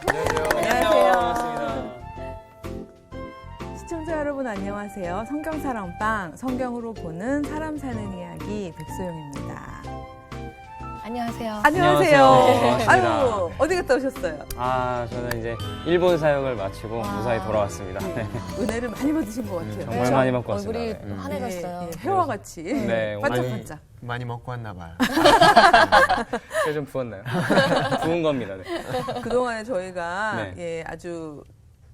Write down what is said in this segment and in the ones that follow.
안녕하세요. 반갑습니다. 시청자 여러분 안녕하세요. 성경사랑방, 성경으로 보는 사람 사는 이야기 백소영입니다. 안녕하세요. 안녕하세요. 반갑습니다. 아유, 어디 갔다 오셨어요? 저는 이제 일본 사역을 마치고 무사히 돌아왔습니다. 네. 은혜를 많이 받으신 것 같아요. 정말 많이 받고 왔습니다. 얼굴이 네. 환해졌어요. 회와 같이 네, 반짝반짝. 많이 먹고 왔나 봐요. 좀 부었나요? 부은 겁니다. 네. 그동안에 저희가 네. 아주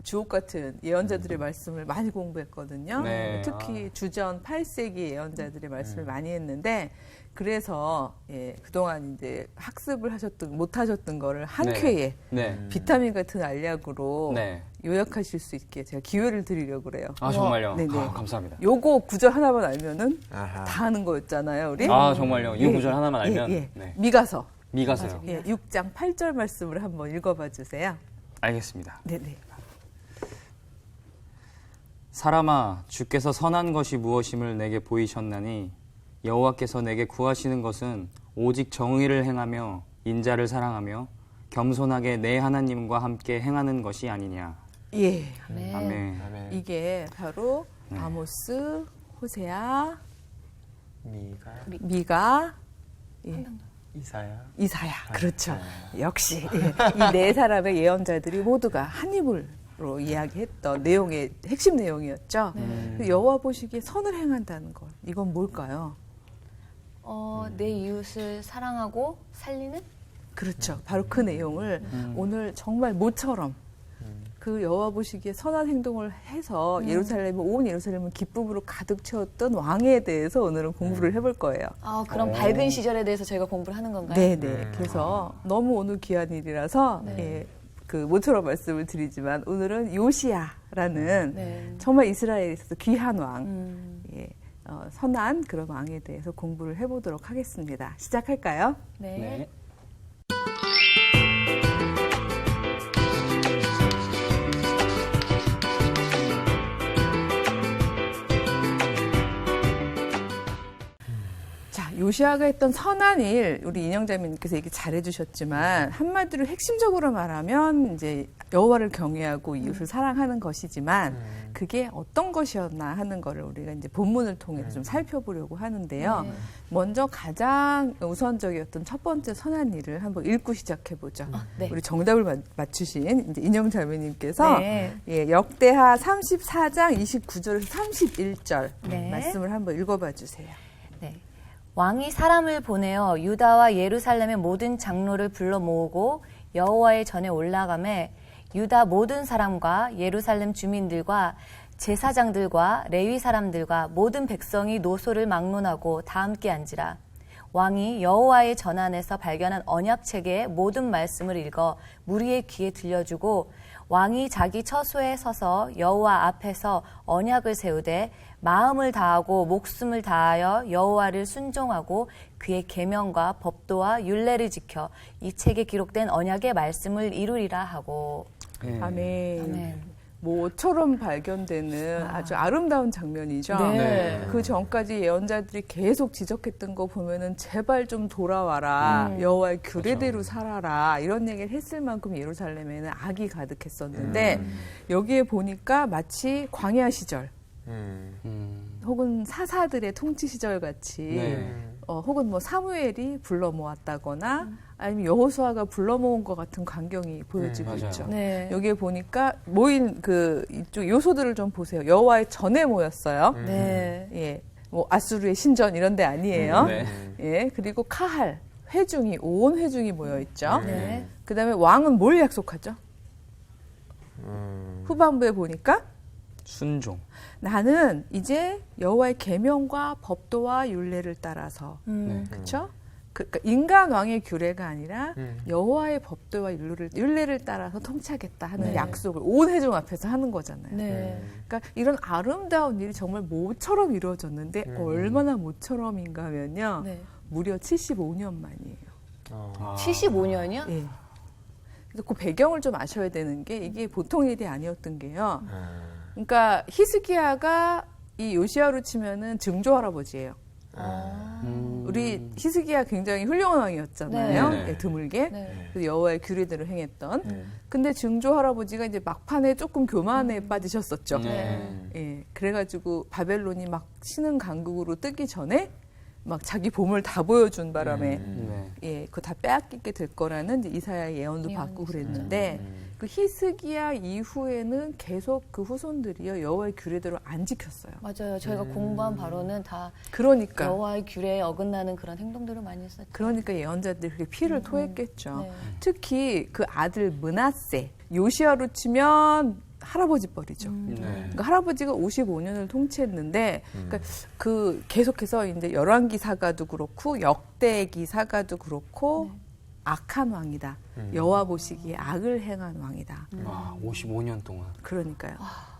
주옥 같은 예언자들의 말씀을 많이 공부했거든요. 네. 특히 주전 8세기 예언자들의 말씀을 많이 했는데 그래서 그동안 이제 학습을 못 하셨던 거를 한 네. 쾌에 네. 비타민 같은 알약으로 네. 요약하실 수 있게 제가 기회를 드리려고 그래요. 정말요? 네네. 감사합니다. 요거 구절 하나만 알면은 아하. 다 아는 거였잖아요, 우리. 정말요? 이 구절 하나만 알면? 예. 네. 미가서. 미가서요. 6장 8절 말씀을 한번 읽어봐 주세요. 알겠습니다. 네네. 사람아, 주께서 선한 것이 무엇임을 내게 보이셨나니 여호와께서 내게 구하시는 것은 오직 정의를 행하며 인자를 사랑하며 겸손하게 내 하나님과 함께 행하는 것이 아니냐. 예. 네. 아멘. 아멘. 이게 바로 아모스, 호세아, 미가, 이사야. 그렇죠. 역시 이 네 사람의 예언자들이 모두가 한 입으로 이야기했던 내용의 핵심 내용이었죠. 여호와 보시기에 선을 행한다는 것. 이건 뭘까요? 내 이웃을 사랑하고 살리는? 그렇죠. 바로 그 내용을 오늘 정말 모처럼 그 여호와 보시기에 선한 행동을 해서 온 예루살렘을 기쁨으로 가득 채웠던 왕에 대해서 오늘은 공부를 해볼 거예요. 그럼 밝은 시절에 대해서 저희가 공부를 하는 건가요? 네네. 그래서 너무 오늘 귀한 일이라서 네. 그 모처럼 말씀을 드리지만 오늘은 요시야라는 네. 정말 이스라엘에 있어서 귀한 왕, 선한 그런 왕에 대해서 공부를 해보도록 하겠습니다. 시작할까요? 네. 네. 자, 요시아가 했던 선한 일, 우리 인영자매님께서 얘기 잘해주셨지만 한마디로 핵심적으로 말하면 이제 여호와를 경외하고 이웃을 사랑하는 것이지만 그게 어떤 것이었나 하는 거를 우리가 이제 본문을 통해서 좀 살펴보려고 하는데요. 네. 먼저 가장 우선적이었던 첫 번째 선한 일을 한번 읽고 시작해 보죠. 네. 우리 정답을 맞추신 이제 인영자매님께서 네. 역대하 34장 29절에서 31절 네. 말씀을 한번 읽어봐 주세요. 네. 왕이 사람을 보내어 유다와 예루살렘의 모든 장로를 불러 모으고 여호와의 전에 올라가매 유다 모든 사람과 예루살렘 주민들과 제사장들과 레위 사람들과 모든 백성이 노소를 막론하고 다 함께 앉으라. 왕이 여호와의 전 안에서 발견한 언약책의 모든 말씀을 읽어 무리의 귀에 들려주고 왕이 자기 처소에 서서 여호와 앞에서 언약을 세우되 마음을 다하고 목숨을 다하여 여호와를 순종하고 그의 계명과 법도와 율례를 지켜 이 책에 기록된 언약의 말씀을 이루리라 하고. 네. 아멘. 아멘. 모처럼 발견되는 아주 아름다운 장면이죠. 네. 그 전까지 예언자들이 계속 지적했던 거 보면은 제발 좀 돌아와라. 여호와의 규례대로 살아라. 이런 얘기를 했을 만큼 예루살렘에는 악이 가득했었는데 여기에 보니까 마치 광야 시절 혹은 사사들의 통치 시절 같이 네. 혹은 뭐 사무엘이 불러 모았다거나 아니면 여호수아가 불러 모은 것 같은 광경이 보여지고 맞아요. 있죠. 네. 여기에 보니까 모인 그 이쪽 요소들을 좀 보세요. 여호와의 전에 모였어요. 네. 예, 뭐 아수르의 신전 이런 데 아니에요. 네. 예, 그리고 카할 회중이 온 회중이 모여 있죠. 네. 그다음에 왕은 뭘 약속하죠? 후반부에 보니까 순종. 나는 이제 여호와의 계명과 법도와 율례를 따라서 그렇죠? 그러니까 인간 왕의 규례가 아니라 여호와의 법도와 율례를 따라서 통치하겠다 하는 네. 약속을 온 회중 앞에서 하는 거잖아요. 네. 그러니까 이런 아름다운 일이 정말 모처럼 이루어졌는데 얼마나 모처럼인가 하면요. 네. 무려 75년 만이에요. 75년이요? 예. 그래서 그 배경을 좀 아셔야 되는 게 이게 보통 일이 아니었던 게요. 그러니까 히스기야가 이 요시야로 치면은 증조 할아버지예요. 우리 히스기야 굉장히 훌륭한 왕이었잖아요. 네. 예, 드물게. 네. 그래서 여호와의 규례대로 행했던. 근데 증조 할아버지가 이제 막판에 조금 교만에 빠지셨었죠. 예, 그래가지고 바벨론이 막 신흥 강국으로 뜨기 전에 막 자기 보물 다 보여준 바람에 네. 예, 그거 다 빼앗기게 될 거라는 이제 이사야의 예언도 받고 그랬는데 그 히스기야 이후에는 계속 그 후손들이요 여호와의 규례대로 안 지켰어요. 맞아요. 저희가 공부한 바로는 다 그러니까 여호와의 규례에 어긋나는 그런 행동들을 많이 했었죠. 그러니까 예언자들이 그렇게 피를 토했겠죠. 네. 특히 그 아들 므낫세 요시아로 치면 할아버지 뻘이죠. 그러니까 할아버지가 55년을 통치했는데, 그러니까 그 계속해서 이제 열왕기 사가도 그렇고 역대기 사가도 그렇고 악한 왕이다. 여호와 보시기에 악을 행한 왕이다. 와, 55년 동안. 그러니까요.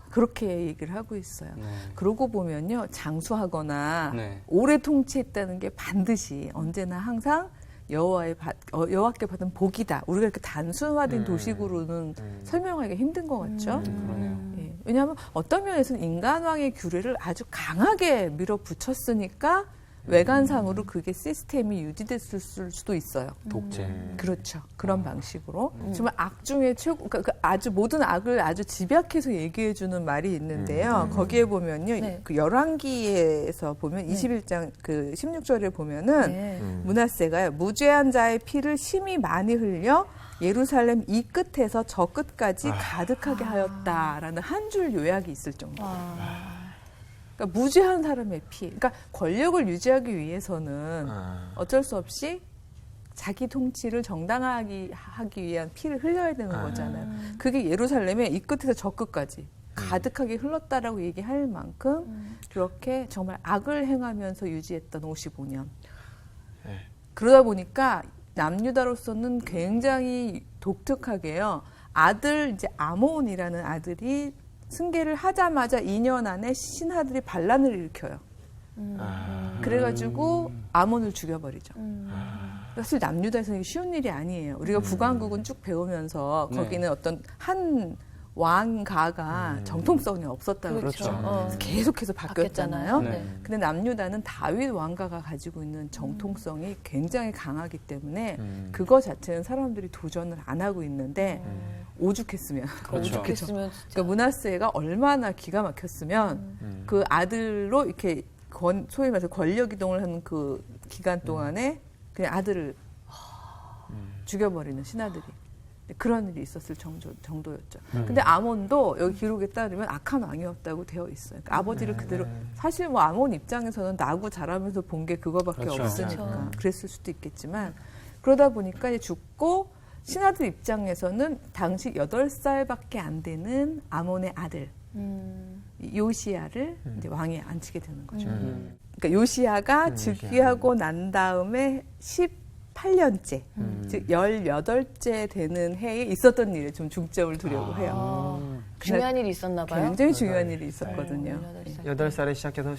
그렇게 얘기를 하고 있어요. 네. 그러고 보면요, 장수하거나 네. 오래 통치했다는 게 반드시 언제나 항상 여호와께 받은 복이다. 우리가 이렇게 단순화된 도식으로는 설명하기가 힘든 것 같죠. 그러네요. 예. 왜냐하면 어떤 면에서는 인간왕의 규례를 아주 강하게 밀어붙였으니까 외관상으로 그게 시스템이 유지됐을 수도 있어요. 독재. 그렇죠. 그런 방식으로. 정말 악 중에 최고, 그러니까 그 아주 모든 악을 아주 집약해서 얘기해주는 말이 있는데요. 거기에 보면요. 네. 그 열왕기에서 보면 21장 그 16절에 보면은 네. 므낫세가요. 무죄한 자의 피를 심히 많이 흘려 예루살렘 이 끝에서 저 끝까지 가득하게 하였다라는 한 줄 요약이 있을 정도. 그러니까 무죄한 사람의 피. 그러니까 권력을 유지하기 위해서는 어쩔 수 없이 자기 통치를 정당하게 하기 위한 피를 흘려야 되는 거잖아요. 그게 예루살렘의 이 끝에서 저 끝까지 가득하게 흘렀다라고 얘기할 만큼 그렇게 정말 악을 행하면서 유지했던 55년. 그러다 보니까 남유다로서는 굉장히 독특하게요. 아들 이제 아몬이라는 아들이 승계를 하자마자 2년 안에 신하들이 반란을 일으켜요. 그래가지고 아몬을 죽여버리죠. 사실 남유다에서는 이게 쉬운 일이 아니에요. 우리가 북왕국은 쭉 배우면서 네. 거기는 어떤 한 왕가가 정통성이 없었다고 그렇죠. 그랬죠. 어. 그래서 계속해서 바뀌었잖아요. 네. 근데 남유다는 다윗 왕가가 가지고 있는 정통성이 굉장히 강하기 때문에 그거 자체는 사람들이 도전을 안 하고 있는데 오죽했으면. 그렇죠. 오죽했으면 진짜. 그러니까 므낫세가 얼마나 기가 막혔으면 그 아들로 이렇게 소위 말해서 권력 이동을 하는 그 기간 동안에 그냥 아들을 죽여버리는 신하들이 그런 일이 있었을 정도였죠. 근데 아몬도 여기 기록에 따르면 악한 왕이었다고 되어 있어요. 그러니까 아버지를 그대로 사실 뭐 아몬 입장에서는 나고 자라면서 본 게 그거밖에 그렇죠. 없으니까 그렇죠. 그랬을 수도 있겠지만 그러다 보니까 이제 죽고 신하들 입장에서는 당시 8살밖에 안 되는 아몬의 아들 요시야를 이제 왕에 앉히게 되는 거죠. 그러니까 요시야가 즉위하고 난 다음에 18년째, 즉 18째 되는 해에 있었던 일에 좀 중점을 두려고 해요. 중요한 일이 있었나 봐요. 굉장히 중요한 일이 있었거든요. 18살. 8살에 시작해서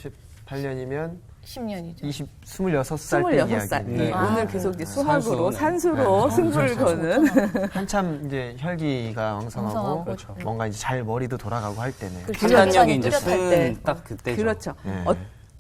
18년이면 10년이죠. 26살 때 26살. 이야기. 네. 오늘 계속 이제 수학으로 산수, 네. 산수로 승부를 거는. 한참 이제 혈기가 왕성하고 왕성하고. 그렇죠. 뭔가 이제 잘 머리도 돌아가고 할 때네. 그렇죠. 판단력이 이제 뚜렷할 때. 딱 그때죠. 그렇죠. 네.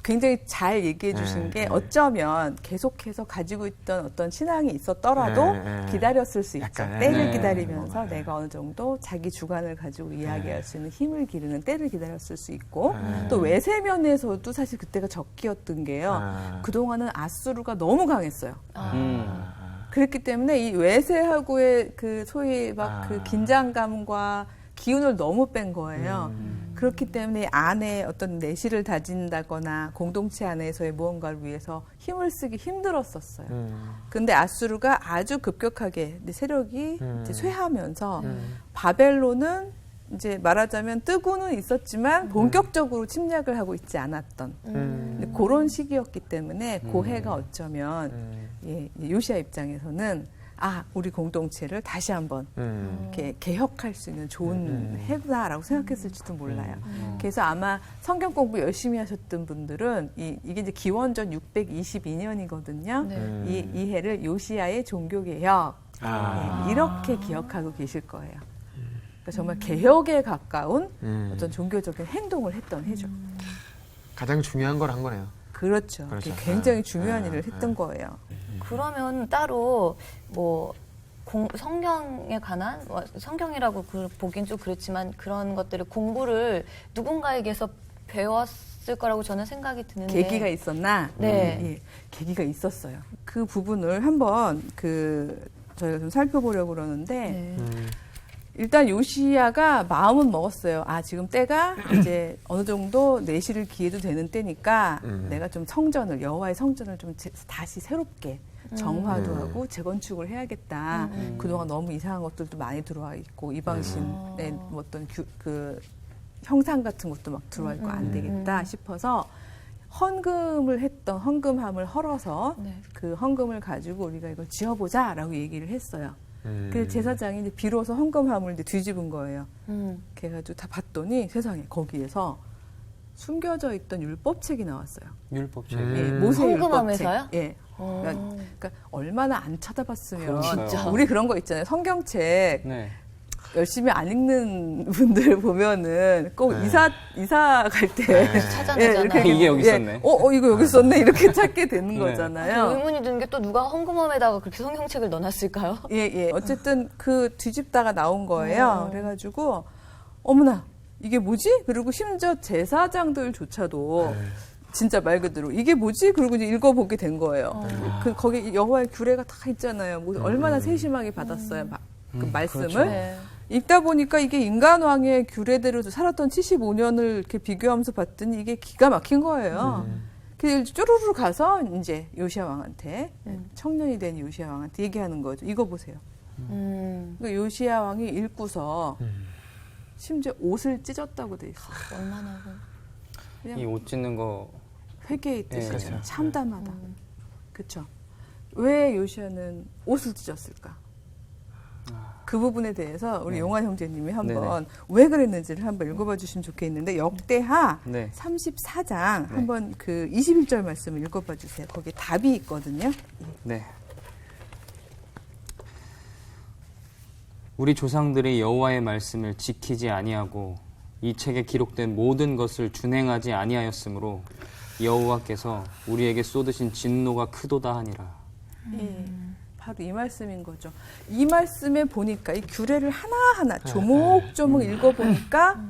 굉장히 잘 얘기해 주신 게 어쩌면 계속해서 가지고 있던 어떤 신앙이 있었더라도 기다렸을 수 있죠. 약간, 때를 네. 기다리면서 내가 어느 정도 자기 주관을 가지고 이야기할 수 있는 힘을 기르는 때를 기다렸을 수 있고 또 외세면에서도 사실 그때가 적기였던 게요. 그동안은 아수르가 너무 강했어요. 그렇기 때문에 이 외세하고의 그 소위 막 그 긴장감과 기운을 너무 뺀 거예요. 그렇기 때문에 안에 어떤 내실을 다진다거나 공동체 안에서의 무언가를 위해서 힘을 쓰기 힘들었었어요. 근데 아수르가 아주 급격하게 이제 세력이 이제 쇠하면서 바벨론은 이제 말하자면 뜨고는 있었지만 본격적으로 침략을 하고 있지 않았던 근데 그런 시기였기 때문에 그 해가 어쩌면 예, 요시야 입장에서는 우리 공동체를 다시 한번 이렇게 개혁할 수 있는 좋은 해구나라고 생각했을지도 몰라요. 그래서 아마 성경 공부 열심히 하셨던 분들은 이게 이제 기원전 622년이거든요. 네. 이 해를 요시야의 종교개혁 예, 이렇게 기억하고 계실 거예요. 그러니까 정말 개혁에 가까운 어떤 종교적인 행동을 했던 해죠. 가장 중요한 걸 한 거네요. 그렇죠. 그렇죠. 그게 굉장히 중요한 일을 했던 거예요. 그러면 따로 뭐 성경에 관한 성경이라고 보긴 좀 그렇지만 그런 것들을 공부를 누군가에게서 배웠을 거라고 저는 생각이 드는데 계기가 있었나? 네. 예, 계기가 있었어요. 그 부분을 한번 저희가 좀 살펴보려고 그러는데 네. 일단 요시야가 마음은 먹었어요. 아, 지금 때가 이제 어느 정도 내실을 기해도 되는 때니까 내가 좀 여호와의 성전을 좀 다시 새롭게 정화도 하고 재건축을 해야겠다. 그동안 너무 이상한 것들도 많이 들어와 있고 이방신의 어떤 그 형상 같은 것도 막 들어와 있고 안 되겠다 싶어서 헌금함을 헐어서 네. 그 헌금을 가지고 우리가 이걸 지어보자라고 얘기를 했어요. 그래서 제사장이 이제 비로소 헌금함을 이제 뒤집은 거예요. 그래가지고 다 봤더니 세상에 거기에서 숨겨져 있던 율법책이 나왔어요. 율법책. 예, 모세 헌금함에서요? 율법책. 예. 그러니까 얼마나 안 찾아봤으면 그러니까요. 우리 그런 거 있잖아요. 성경책 네. 열심히 안 읽는 분들 보면은 꼭 네. 이사 갈 때 찾아내잖아요. 이게 여기 있었네. 이거 여기 있었네 이렇게 찾게 되는 네. 거잖아요. 의문이 드는 게 또 누가 헌금함에다가 그렇게 성경책을 넣어놨을까요? 예. 어쨌든 그 뒤집다가 나온 거예요. 그래가지고 어머나 이게 뭐지? 그리고 심지어 제사장들조차도 진짜 말 그대로 이게 뭐지? 그리고 이제 읽어보게 된 거예요. 거기 여호와의 규례가 다 있잖아요. 뭐 얼마나 세심하게 받았어요. 그 말씀을. 그렇죠. 네. 읽다 보니까 이게 인간왕의 규례대로 살았던 75년을 이렇게 비교하면서 봤더니 이게 기가 막힌 거예요. 그래서 쪼르르 가서 이제 요시야 왕한테 청년이 된 요시야 왕한테 얘기하는 거죠. 이거 보세요. 그러니까 요시야 왕이 읽고서 심지어 옷을 찢었다고 돼 있어요. 얼마나 이 옷 찢는 거 회개의 뜻이죠. 그렇죠. 참담하다. 그렇죠. 왜 요시야는 옷을 찢었을까? 그 부분에 대해서 우리 용환 형제님이 한번 왜 그랬는지를 한번 읽어봐 주시면 좋겠는데 역대하 네. 34장 한번 그 21절 말씀을 읽어봐 주세요. 거기에 답이 있거든요. 네. 우리 조상들이 여호와의 말씀을 지키지 아니하고 이 책에 기록된 모든 것을 준행하지 아니하였으므로 여호와께서 우리에게 쏟으신 진노가 크도다 하니라. 예. 바로 이 말씀인 거죠. 이 말씀에 보니까 이 규례를 하나하나 조목조목 읽어보니까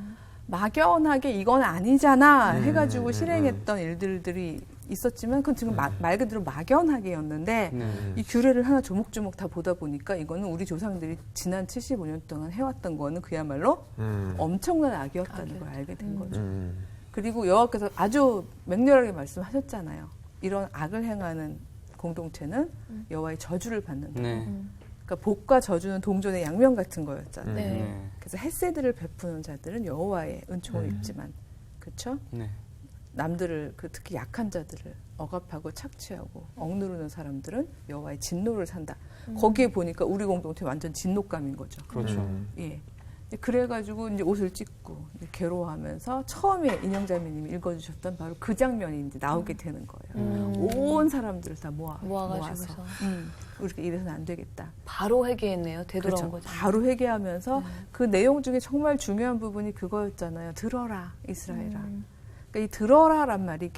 막연하게 이건 아니잖아 해가지고 실행했던 일들이 있었지만 그건 지금 말 그대로 막연하게였는데 이 규례를 하나 조목조목 다 보다 보니까 이거는 우리 조상들이 지난 75년 동안 해왔던 거는 그야말로 엄청난 악이었다는 걸 알게 된 거죠. 그리고 여호와께서 아주 맹렬하게 말씀하셨잖아요. 이런 악을 행하는 공동체는 여호와의 저주를 받는다. 네. 그러니까 복과 저주는 동전의 양면 같은 거였잖아요. 네. 그래서 헷세드를 베푸는 자들은 여호와의 은총을 입지만, 그렇죠? 네. 남들을 특히 약한 자들을 억압하고 착취하고 억누르는 사람들은 여호와의 진노를 산다. 거기에 보니까 우리 공동체 완전 진노감인 거죠. 그렇죠. 예. 그래가지고 이제 옷을 찢고 이제 괴로워하면서 처음에 인영자매님이 읽어주셨던 바로 그 장면이 이제 나오게 되는 거예요. 온 사람들을 다 모아가지고서. 모아서 우리가 이래서는 안 되겠다. 바로 회개했네요. 되돌아온 그렇죠. 거죠. 바로 회개하면서 그 내용 중에 정말 중요한 부분이 그거였잖아요. 들어라 이스라엘아. 그러니까 이 들어라란 말이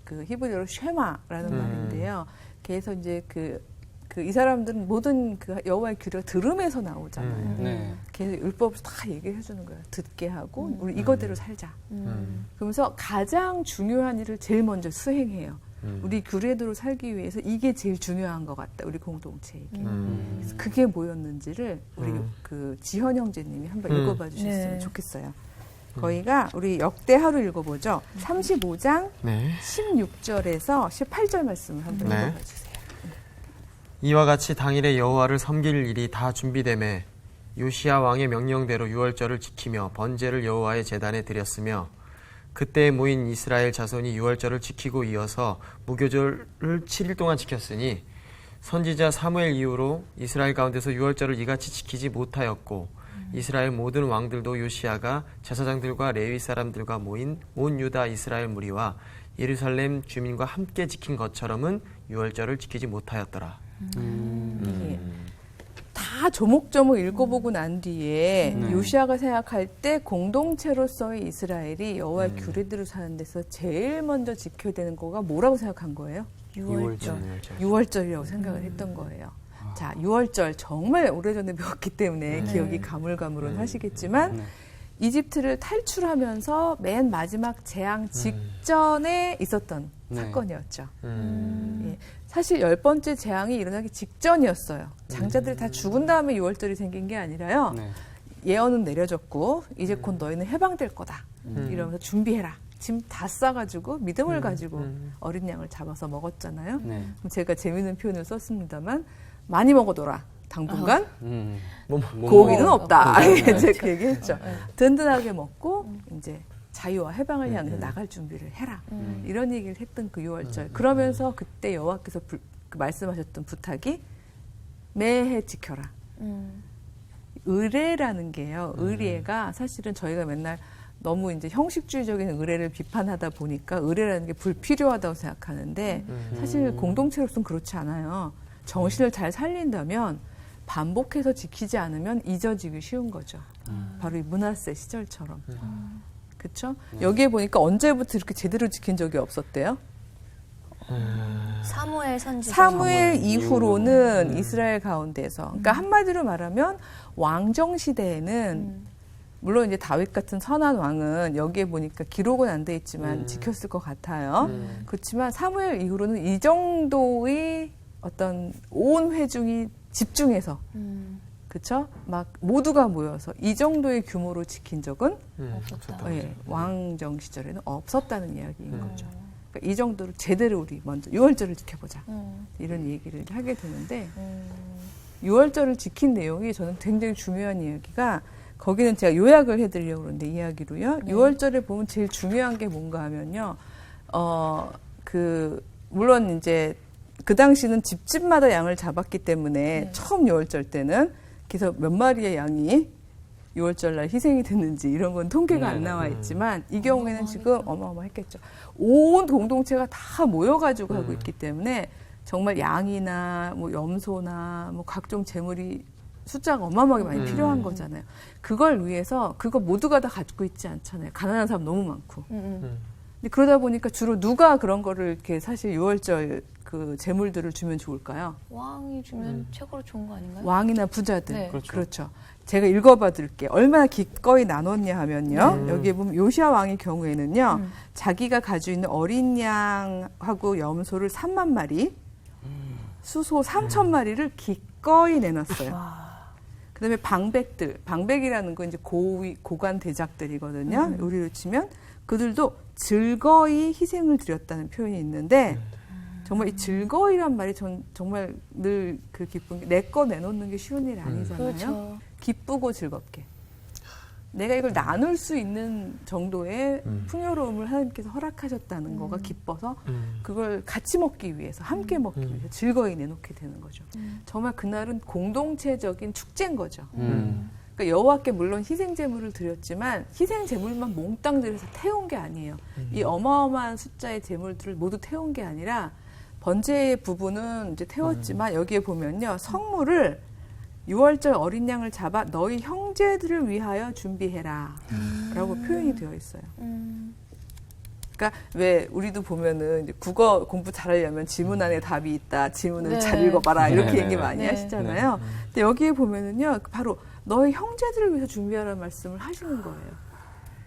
그 히브리어로 쉐마라는 말인데요. 그래서 이제 이 사람들은 모든 그 여호와의 규례가 들음에서 나오잖아요. 네. 그래서 율법을 다 얘기해 주는 거예요. 듣게 하고 우리 이거대로 살자. 그러면서 가장 중요한 일을 제일 먼저 수행해요. 우리 규례대로 살기 위해서 이게 제일 중요한 것 같다. 우리 공동체에게. 그래서 그게 뭐였는지를 우리 그 지현 형제님이 한번 읽어봐 주셨으면 네. 좋겠어요. 거기가 우리 역대하로 읽어보죠. 35장 네. 16절에서 18절 말씀을 한번 네. 읽어봐 주세요. 이와 같이 당일에 여호와를 섬길 일이 다 준비되매 요시야 왕의 명령대로 유월절을 지키며 번제를 여호와의 제단에 드렸으며 그때 모인 이스라엘 자손이 유월절을 지키고 이어서 무교절을 7일 동안 지켰으니 선지자 사무엘 이후로 이스라엘 가운데서 유월절을 이같이 지키지 못하였고 이스라엘 모든 왕들도 요시야가 제사장들과 레위 사람들과 모인 온 유다 이스라엘 무리와 예루살렘 주민과 함께 지킨 것처럼은 유월절을 지키지 못하였더라. 이게 다 다 조목조목 읽어보고 난 뒤에 네. 요시아가 생각할 때 공동체로서의 이스라엘이 여호와의 규례대로 사는 데서 제일 먼저 지켜야 되는 거가 뭐라고 생각한 거예요? 유월절. 유월절이라고 생각을 했던 거예요. 자, 유월절 정말 오래전에 배웠기 때문에 기억이 가물가물은 하시겠지만 이집트를 탈출하면서 맨 마지막 재앙 직전에 있었던 네. 사건이었죠. 예. 사실 10번째 재앙이 일어나기 직전이었어요. 장자들이 다 죽은 다음에 유월절이 생긴 게 아니라요. 네. 예언은 내려졌고 이제 곧 너희는 해방될 거다. 이러면서 준비해라. 짐 다 싸가지고 믿음을 가지고 어린 양을 잡아서 먹었잖아요. 네. 그럼 제가 재미있는 표현을 썼습니다만 많이 먹어둬라. 당분간 뭐 고기는 없다. 제가 그 얘기했죠. 든든하게 먹고 이제 자유와 해방을 향해서 나갈 준비를 해라. 이런 얘기를 했던 그 유월절. 그러면서 그때 여호와께서 그 말씀하셨던 부탁이 매해 지켜라. 의례라는 게요. 의례가 사실은 저희가 맨날 너무 이제 형식주의적인 의례를 비판하다 보니까 의례라는 게 불필요하다고 생각하는데 사실 공동체로서는 그렇지 않아요. 정신을 잘 살린다면 반복해서 지키지 않으면 잊어지기 쉬운 거죠. 바로 이 므낫세 시절처럼. 그렇죠? 여기에 보니까 언제부터 이렇게 제대로 지킨 적이 없었대요? 사무엘 선지자. 사무엘 이후로는 이스라엘 가운데서, 그러니까 한마디로 말하면 왕정 시대에는 물론 이제 다윗 같은 선한 왕은 여기에 보니까 기록은 안 돼 있지만 지켰을 것 같아요. 그렇지만 사무엘 이후로는 이 정도의 어떤 온 회중이 집중해서 그렇죠? 막 모두가 모여서 이 정도의 규모로 지킨 적은 예, 왕정 시절에는 없었다는 이야기인 거죠. 그러니까 이 정도로 제대로 우리 먼저 유월절을 지켜보자 이런 얘기를 하게 되는데 유월절을 지킨 내용이 저는 굉장히 중요한 이야기가 거기는 제가 요약을 해드리려고 그러는데 이야기로요. 유월절에 보면 제일 중요한 게 뭔가 하면요. 물론 이제 그 당시는 집집마다 양을 잡았기 때문에 처음 유월절 때는 그래서 몇 마리의 양이 유월절날 희생이 됐는지 이런 건 통계가 안 나와 있지만 이 경우에는 지금 어마어마했겠죠. 온 공동체가 다 모여가지고 하고 있기 때문에 정말 양이나 뭐 염소나 뭐 각종 재물이 숫자가 어마어마하게 많이 필요한 거잖아요. 그걸 위해서 그거 모두가 다 갖고 있지 않잖아요. 가난한 사람 너무 많고. 근데 그러다 보니까 주로 누가 그런 거를 이렇게 사실 유월절 그 재물들을 주면 좋을까요? 왕이 주면 최고로 좋은 거 아닌가요? 왕이나 부자들. 네. 그렇죠. 제가 읽어봐 드릴게요. 얼마나 기꺼이 나눴냐 하면요. 여기에 보면 요시아 왕의 경우에는요. 자기가 가지고 있는 어린 양하고 염소를 3만 마리, 수소 3천 마리를 기꺼이 내놨어요. 그다음에 방백이라는 건 이제 고관 대작들이거든요. 우리로 치면 그들도 즐거이 희생을 드렸다는 표현이 있는데 정말 이 즐거이란 말이 전 정말 늘 그 기쁜 게 내 거 내놓는 게 쉬운 일이 아니잖아요. 그렇죠. 기쁘고 즐겁게. 내가 이걸 나눌 수 있는 정도의 풍요로움을 하나님께서 허락하셨다는 거가 기뻐서 그걸 같이 먹기 위해서 함께 먹기 위해서 즐거이 내놓게 되는 거죠. 정말 그날은 공동체적인 축제인 거죠. 그러니까 여호와께 물론 희생 제물을 드렸지만 희생 제물만 몽땅 들여서 태운 게 아니에요. 이 어마어마한 숫자의 제물들을 모두 태운 게 아니라 번제의 부분은 이제 태웠지만 여기에 보면요. 성물을 유월절 어린 양을 잡아 너희 형제들을 위하여 준비해라 라고 표현이 되어 있어요. 그러니까 왜 우리도 보면은 이제 국어 공부 잘하려면 지문 안에 답이 있다. 지문을 잘 읽어봐라. 이렇게 얘기 많이 하시잖아요. 근데 여기에 보면은요. 바로 너희 형제들을 위해서 준비하라는 말씀을 하시는 거예요.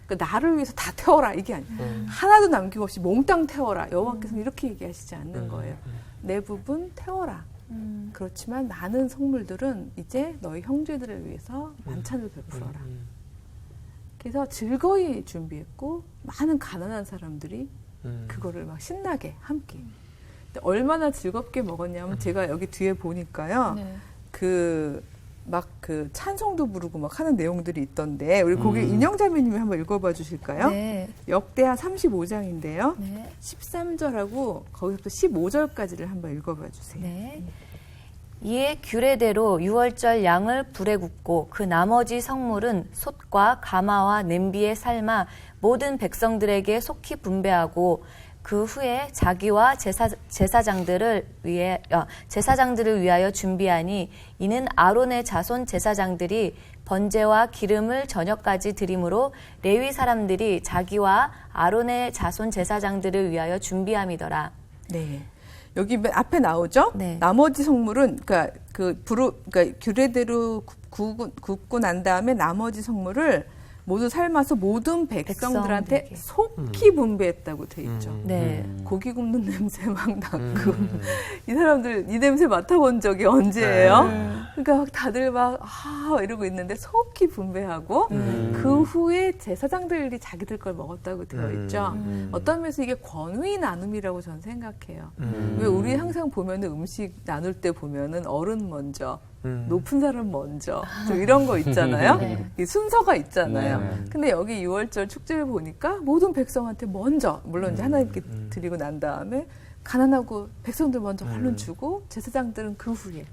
그러니까 나를 위해서 다 태워라. 이게 아니에요. 하나도 남기고 없이 몽땅 태워라. 여호와께서는 이렇게 얘기하시지 않는 거예요. 내 부분 태워라. 그렇지만 많은 성물들은 이제 너희 형제들을 위해서 만찬을 베풀어라. 그래서 즐거이 준비했고 많은 가난한 사람들이 그거를 막 신나게 함께. 근데 얼마나 즐겁게 먹었냐면 제가 여기 뒤에 보니까요. 막 그 찬송도 부르고 막 하는 내용들이 있던데 우리 거기 인영자매님이 한번 읽어봐 주실까요? 네. 역대하 35장인데요. 네. 13절하고 거기서부터 15절까지를 한번 읽어봐 주세요. 네. 이에 규례대로 유월절 양을 불에 굽고 그 나머지 성물은 솥과 가마와 냄비에 삶아 모든 백성들에게 속히 분배하고 그 후에 자기와 제사장들을 위하여 준비하니 이는 아론의 자손 제사장들이 번제와 기름을 저녁까지 드림으로 레위 사람들이 자기와 아론의 자손 제사장들을 위하여 준비함이더라. 네. 여기 맨 앞에 나오죠? 네. 나머지 성물은, 그러니까 그러니까 규례대로 굽고 난 다음에 나머지 성물을 모두 삶아서 모든 백성들한테 백성들에게. 속히 분배했다고 돼 있죠. 네. 고기 굽는 냄새 막 나고 이 사람들 이 냄새 맡아본 적이 언제예요? 그러니까 막 다들 막 이러고 있는데 속히 분배하고 그 후에 제사장들이 자기들 걸 먹었다고 되어 있죠. 어떤 면에서 이게 권위 나눔이라고 저는 생각해요. 왜 우리 항상 보면은 음식 나눌 때 보면은 어른 먼저 높은 사람 먼저 좀 이런 거 있잖아요. 네. 이 순서가 있잖아요. 네. 근데 여기 6월절 축제를 보니까 모든 백성한테 먼저 물론 이제 하나님께 드리고 난 다음에 가난하고 백성들 먼저 얼른 주고 제사장들은 그 후에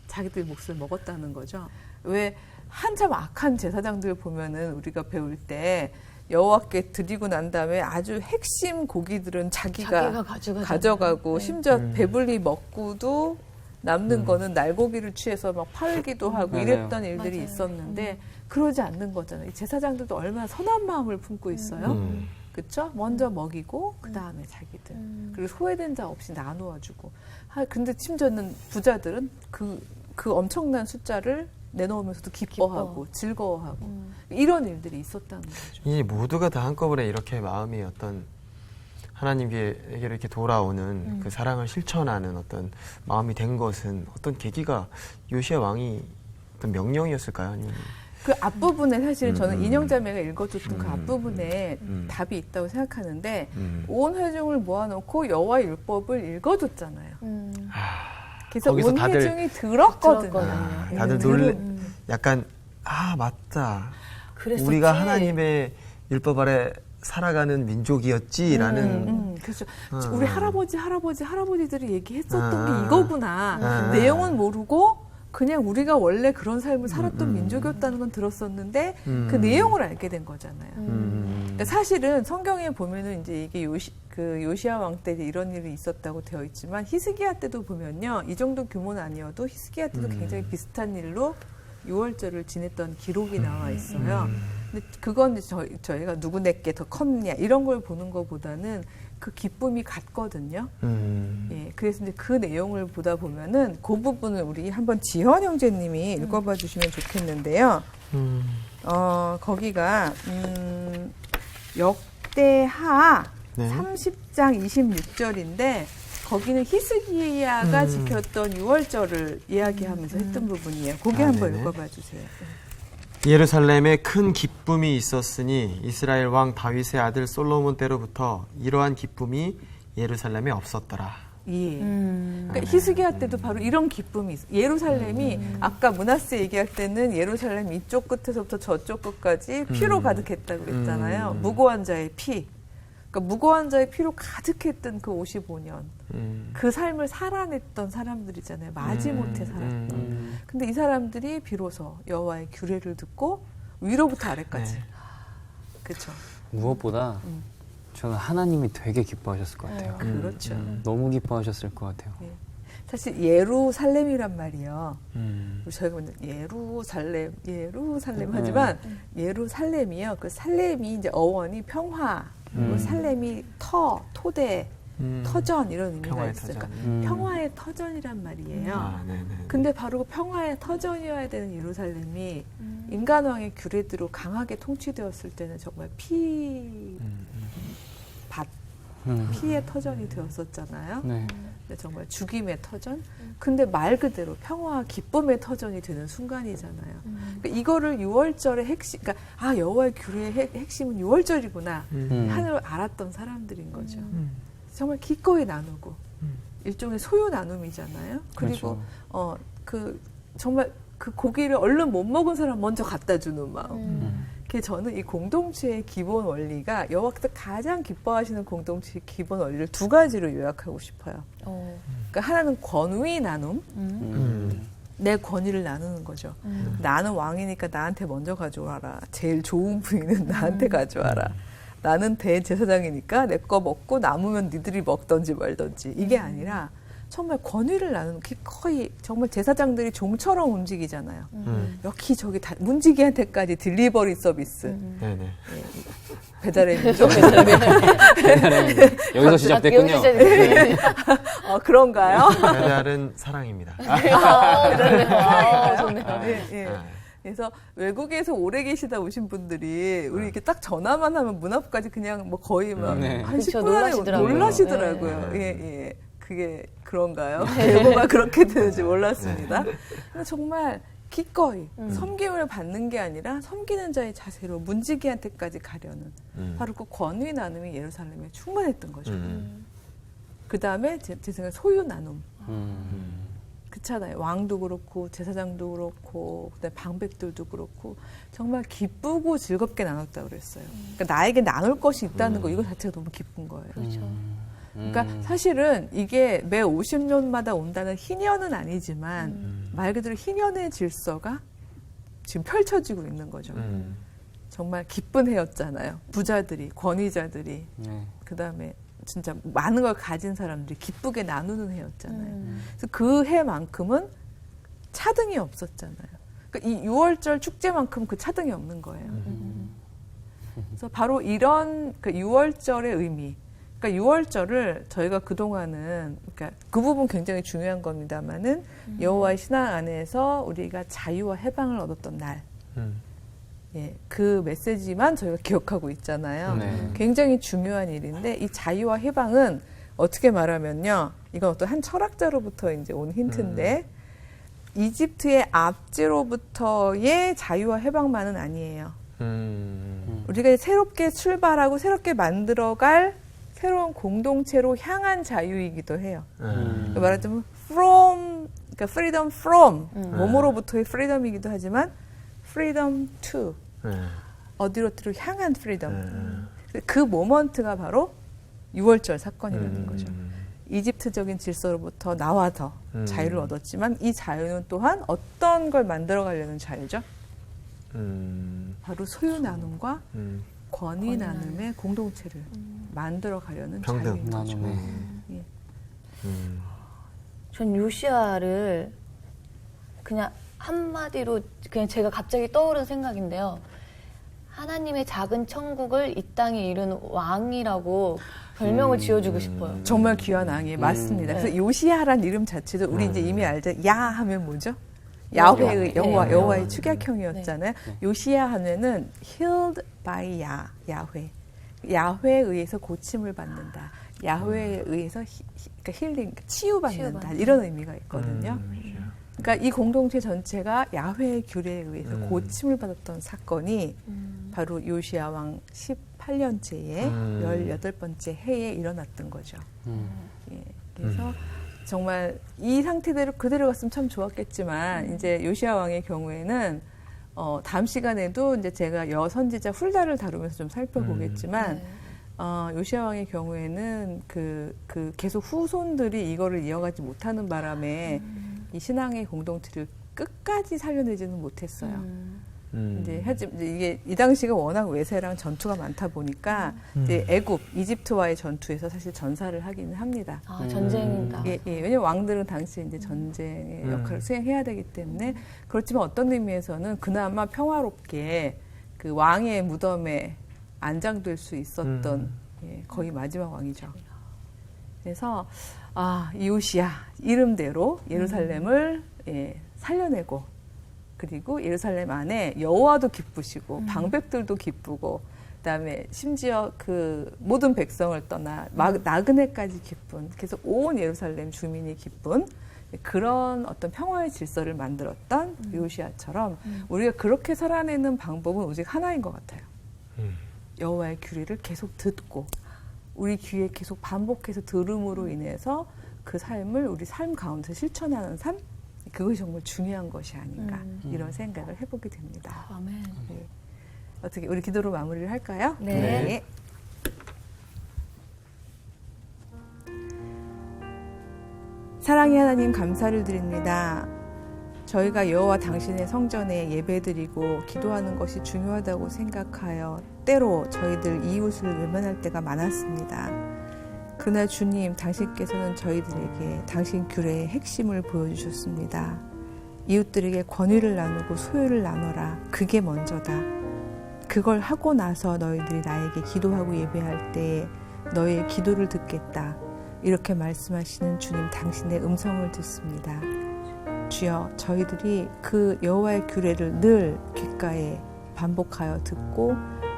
자기들 몫을 먹었다는 거죠. 왜 한참 악한 제사장들 보면은 우리가 배울 때 여호와께 드리고 난 다음에 아주 핵심 고기들은 자기가 가져가고 심지어 배불리 먹고도 남는 거는 날고기를 취해서 막 팔기도 하고 맞아요. 이랬던 일들이 있었는데 그러지 않는 거잖아요. 이 제사장들도 얼마나 선한 마음을 품고 있어요. 그렇죠? 먼저 먹이고 그 다음에 자기들 그리고 소외된 자 없이 나누어 주고. 근데 심지어는 부자들은 그 엄청난 숫자를 내놓으면서도 기뻐하고 즐거워하고 이런 일들이 있었다는 거죠. 이 모두가 다 한꺼번에 이렇게 마음이 어떤 하나님께로 이렇게 돌아오는 그 사랑을 실천하는 어떤 마음이 된 것은 어떤 계기가 요시야 왕이 어떤 명령이었을까요? 아니면 그 앞부분에 사실 저는 인형자매가 읽어줬던 그 앞부분에 답이 있다고 생각하는데 온 회중을 모아놓고 여호와의 율법을 읽어줬잖아요. 그래서 거기서 온 다들 회중이 들었거든요. 들었거든요. 약간 맞다. 그랬었지. 우리가 하나님의 율법 아래 살아가는 민족이었지라는 그렇죠. 우리 할아버지들이 얘기했었던 게 이거구나. 아. 내용은 모르고 그냥 우리가 원래 그런 삶을 살았던 민족이었다는 건 들었었는데 그 내용을 알게 된 거잖아요. 그러니까 사실은 성경에 보면은 이제 이게 요시야 왕 때 이런 일이 있었다고 되어 있지만 히스기야 때도 보면요. 이 정도 규모는 아니어도 히스기야 때도 굉장히 비슷한 일로 6월절을 지냈던 기록이 나와 있어요. 근데 그건 저희가 누구네께 더 컸냐 이런 걸 보는 것보다는 그 기쁨이 같거든요. 예, 그래서 이제 그 내용을 보다 보면은 그 부분을 우리 한번 지현 형제님이 읽어봐 주시면 좋겠는데요. 거기가 역대하 네. 30장 26절인데 거기는 히스기야가 지켰던 6월절을 이야기하면서 했던 부분이에요. 거기 한번 네네. 읽어봐 주세요. 예루살렘에 큰 기쁨이 있었으니 이스라엘 왕 다윗의 아들 솔로몬 때로부터 이러한 기쁨이 예루살렘에 없었더라. 예. 그러니까 히스기야 때도 바로 이런 기쁨이 있어요. 예루살렘이 아까 므낫세 얘기할 때는 예루살렘 이쪽 끝에서부터 저쪽 끝까지 피로 가득했다고 그랬잖아요. 무고한 자의 피. 그러니까 무고한 자의 피로 가득했던 그 55년. 그 삶을 살아냈던 사람들이잖아요. 마지못해 살았던. 근데 이 사람들이 비로소 여호와의 규례를 듣고 위로부터 아래까지. 네. 그렇죠. 무엇보다 저는 하나님이 되게 기뻐하셨을 것 같아요. 그렇죠. 너무 기뻐하셨을 것 같아요. 예. 사실 예루살렘이란 말이요. 저희가 예루살렘 하지만 예루살렘이요. 그 살렘이 이제 어원이 평화, 그리고 살렘이 토대, 터전 이런 의미가 평화의 있어요. 터전. 그러니까 평화의 터전이란 말이에요. 네네. 근데 바로 그 평화의 터전이어야 되는 예루살렘이 인간왕의 규례대로 강하게 통치되었을 때는 정말 피의 터전이 되었었잖아요. 네. 근데 정말 죽임의 터전. 근데 말 그대로 평화와 기쁨의 터전이 되는 순간이잖아요. 그러니까 이거를 6월절의 핵심, 그러니까 여호와의 규례의 핵심은 6월절이구나 하늘 알았던 사람들인 거죠. 정말 기꺼이 나누고 일종의 소유 나눔이잖아요. 그리고 정말 그 고기를 얼른 못 먹은 사람 먼저 갖다 주는 마음. 그게 저는 이 공동체의 기본 원리가 여호와께서 가장 기뻐하시는 공동체의 기본 원리를 두 가지로 요약하고 싶어요. 그러니까 하나는 권위 나눔, 내 권위를 나누는 거죠. 나는 왕이니까 나한테 먼저 가져와라. 제일 좋은 부위는 나한테 가져와라. 나는 대제사장이니까 내 거 먹고 남으면 니들이 먹던지 말던지 이게 아니라 정말 권위를 나누는 거의 정말 제사장들이 종처럼 움직이잖아요. 여기저기 다 문지기한테까지 딜리버리 서비스. 네네. 배달의 민족. 여기서 시작됐군요. 그런가요? 배달은 사랑입니다. 좋네요. 예. 그래서 외국에서 오래 계시다 오신 분들이 우리 이렇게 딱 전화만 하면 문 앞까지 그냥 뭐 거의 막 네. 한 그쵸, 10분 안에 놀라시더라고요. 예. 그게 그런가요? 예고가 그렇게 되는지 몰랐습니다. 근데 정말 기꺼이 섬김을 받는 게 아니라 섬기는 자의 자세로 문지기한테까지 가려는 바로 그 권위 나눔이 예루살렘에 충만했던 거죠. 그 다음에 제 생각에 소유 나눔. 그렇잖아요. 왕도 그렇고 제사장도 그렇고 그다음에 방백들도 그렇고 정말 기쁘고 즐겁게 나눴다고 그랬어요. 그러니까 나에게 나눌 것이 있다는 거 이거 자체가 너무 기쁜 거예요. 그렇죠. 그러니까 사실은 이게 매 50년마다 온다는 희년은 아니지만 말 그대로 희년의 질서가 지금 펼쳐지고 있는 거죠. 정말 기쁜 해였잖아요. 부자들이, 권위자들이, 네. 그다음에 진짜 많은 걸 가진 사람들이 기쁘게 나누는 해였잖아요. 그래서 그 해만큼은 차등이 없었잖아요. 그러니까 이 6월절 축제만큼 그 차등이 없는 거예요. 그래서 바로 이런 그 6월절의 의미, 그러니까 6월절을 저희가 그동안은 그러니까 그 부분 굉장히 중요한 겁니다만은 여호와의 신앙 안에서 우리가 자유와 해방을 얻었던 날, 예, 그 메시지만 저희가 기억하고 있잖아요. 네. 굉장히 중요한 일인데 이 자유와 해방은 어떻게 말하면요, 이건 어떤 한 철학자로부터 이제 온 힌트인데 이집트의 압제로부터의 자유와 해방만은 아니에요. 우리가 새롭게 출발하고 새롭게 만들어갈 새로운 공동체로 향한 자유이기도 해요. 그러니까 말하자면 그러니까 freedom from 뭐뭐로부터의 freedom이기도 하지만 freedom to 어디로로 향한 freedom. 그 모먼트가 바로 6월절 사건이라는 거죠. 이집트적인 질서로부터 나와서 자유를 얻었지만 이 자유는 또한 어떤 걸 만들어가려는 자유죠? 바로 소유 나눔과 권위 나눔의 공동체를 만들어 가려는 자유인 거죠. 예. 전 요시아를 그냥 한마디로 그냥 제가 갑자기 떠오른 생각인데요. 하나님의 작은 천국을 이 땅에 이룬 왕이라고 별명을 지어주고 싶어요. 정말 귀한 왕이에요. 맞습니다. 그래서 요시아란 이름 자체도 우리 이제 이미 알죠. 야 하면 뭐죠? 야훼의 여호와, 여호와의 축약형이었잖아요. 요시야 하면은 healed by 야훼. 야훼에 의해서 고침을 받는다. 야훼에 의해서 그러니까 힐링, 치유받는다. 이런 의미가 있거든요. 그러니까 이 공동체 전체가 야훼의 규례에 의해서 고침을 받았던 사건이 바로 요시야 왕 18년째에 18번째 해에 일어났던 거죠. 예, 그래서 정말 이 상태대로 그대로 갔으면 참 좋았겠지만 이제 요시야 왕의 경우에는 다음 시간에도 이제 제가 여선지자 훌다를 다루면서 좀 살펴보겠지만 요시야 왕의 경우에는 그 계속 후손들이 이거를 이어가지 못하는 바람에 이 신앙의 공동체를 끝까지 살려내지는 못했어요. 이제 이게 이 당시가 워낙 외세랑 전투가 많다 보니까 이제 애굽, 이집트와의 전투에서 사실 전사를 하기는 합니다. 아, 전쟁이다. 예, 왜냐면 왕들은 당시 이제 전쟁의 역할을 수행해야 되기 때문에 그렇지만 어떤 의미에서는 그나마 평화롭게 그 왕의 무덤에 안장될 수 있었던 예, 거의 마지막 왕이죠. 그래서 이 요시야 이름대로 예루살렘을 예, 살려내고 그리고 예루살렘 안에 여호와도 기쁘시고 방백들도 기쁘고 그다음에 심지어 그 모든 백성을 떠나 나그네까지 기쁜 그래서 온 예루살렘 주민이 기쁜 그런 어떤 평화의 질서를 만들었던 요시야처럼 우리가 그렇게 살아내는 방법은 오직 하나인 것 같아요. 여호와의 규례를 계속 듣고 우리 귀에 계속 반복해서 들음으로 인해서 그 삶을 우리 삶 가운데 실천하는 삶 그것이 정말 중요한 것이 아닌가 이런 생각을 해보게 됩니다. 아멘. 네. 어떻게 우리 기도로 마무리를 할까요? 네. 사랑의 하나님 감사를 드립니다. 저희가 여호와 당신의 성전에 예배드리고 기도하는 것이 중요하다고 생각하여 때로 저희들 이웃을 외면할 때가 많았습니다. 그러나 주님, 당신께서는 저희들에게 당신 규례의 핵심을 보여주셨습니다. 이웃들에게 권위를 나누고 소유를 나눠라. 그게 먼저다. 그걸 하고 나서 너희들이 나에게 기도하고 예배할 때 너의 기도를 듣겠다. 이렇게 말씀하시는 주님, 당신의 음성을 듣습니다. 주여, 저희들이 그 여호와의 규례를 늘 귓가에 반복하여 듣고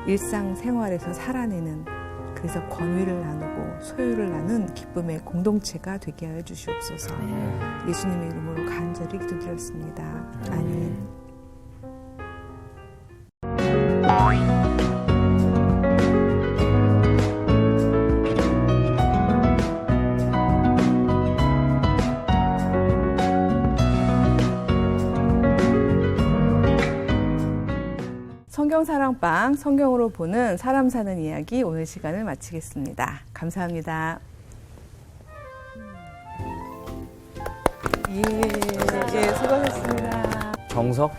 일상생활에서 살아내는, 그래서 권위를 나누고 소유를 나눈 기쁨의 공동체가 되게 하여 주시옵소서. 예수님의 이름으로 간절히 기도드렸습니다. 아멘. 성경사랑방, 성경으로 보는 사람 사는 이야기, 오늘 시간을 마치겠습니다. 감사합니다. 예, 수고하셨습니다. 정석?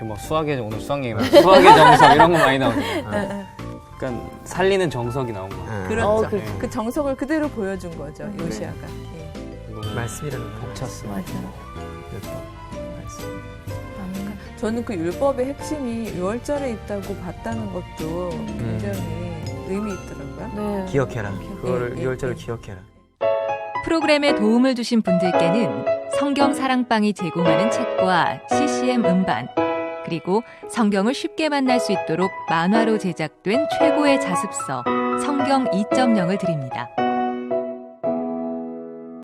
뭐 수학의 오늘 수학 얘기 많이 수학의 정석 이런 거 많이 나오네요. 그러니까 살리는 정석이 나온 거예요. 그렇죠. 그 정석을 그대로 보여준 거죠, 요시아가. 예. 말씀이라는 벅찼어요. 저는 그 율법의 핵심이 6월절에 있다고 봤다는 것도 굉장히 의미 있더라고요. 기억해라. 그거를 예, 2월절을 예. 기억해라. 프로그램에 도움을 주신 분들께는 성경 사랑방이 제공하는 책과 CCM 음반, 그리고 성경을 쉽게 만날 수 있도록 만화로 제작된 최고의 자습서 성경 2.0을 드립니다.